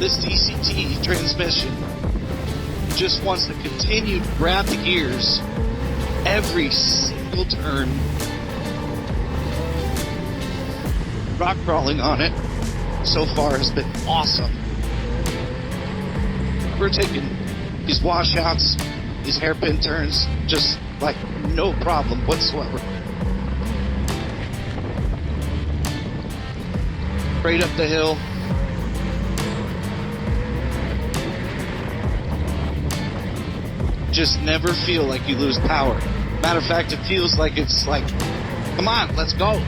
this DCT transmission just wants to continue to grab the gears every single turn. Rock crawling on it so far has been awesome. We're taking these washouts, these hairpin turns, just like no problem whatsoever. Straight up the hill. Just never feel like you lose power. Matter of fact, it feels like it's like, come on, let's go.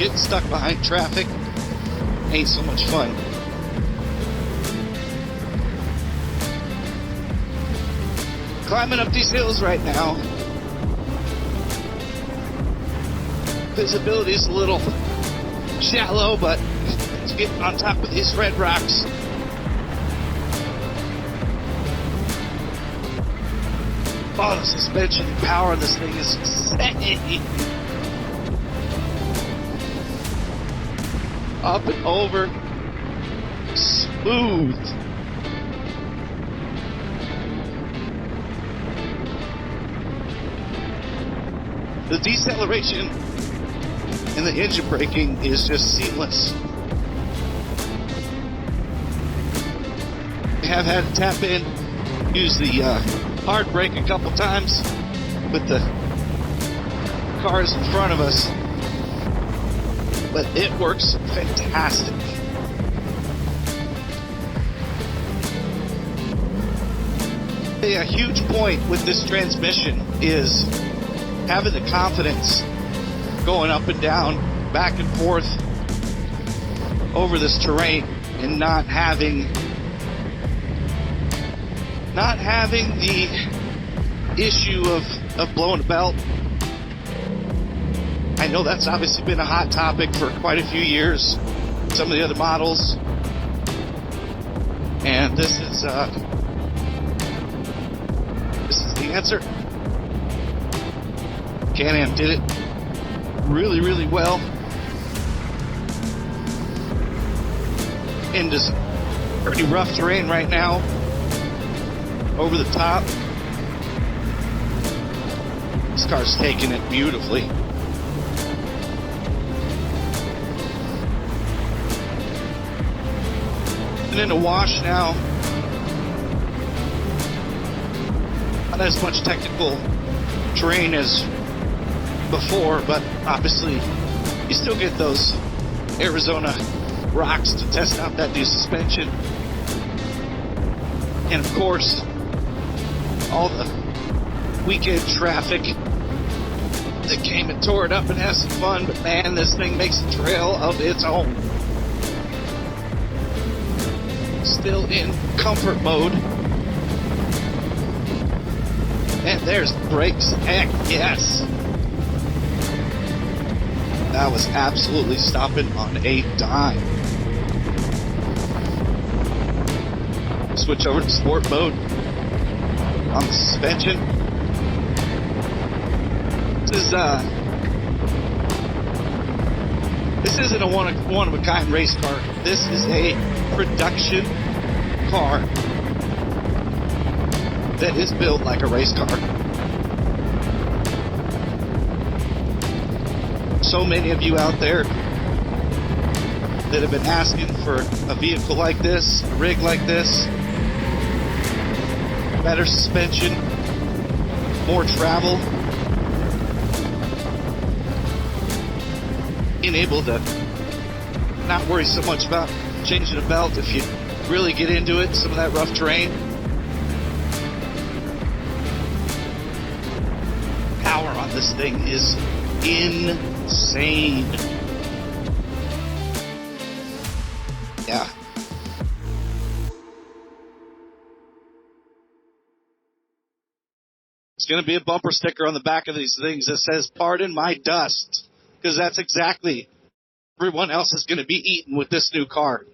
Getting stuck behind traffic ain't so much fun. Climbing up these hills right now. Visibility is a little shallow, but it's getting on top of these red rocks. Oh, the suspension power of this thing is insane. Up and over. Smooth. The deceleration and the engine braking is just seamless. I have had to tap in, use the hard brake a couple times with the cars in front of us, but it works fantastic. A huge point with this transmission is having the confidence going up and down, back and forth over this terrain, and not having the issue of blowing a belt. I know that's obviously been a hot topic for quite a few years, some of the other models, and this is the answer. Can-Am did it really, really well into some pretty rough terrain right now. Over the top. This car's taking it beautifully. And in a wash now. Not as much technical terrain as before, but obviously you still get those Arizona rocks to test out that new suspension. And of course, all the weekend traffic that came and tore it up and had some fun, but man, this thing makes a trail of its own. Still in comfort mode. And there's brakes. Heck yes. That was absolutely stopping on a dime. Switch over to sport mode on the suspension. This isn't a one of a kind race car. This is a production car that is built like a race car. So many of you out there that have been asking for a vehicle like this, a rig like this, better suspension, more travel, being able to not worry so much about changing a belt if you really get into it, some of that rough terrain. Power on this thing is insane. Yeah. It's going to be a bumper sticker on the back of these things that says, "Pardon my dust," because that's exactly everyone else is going to be eaten with this new car.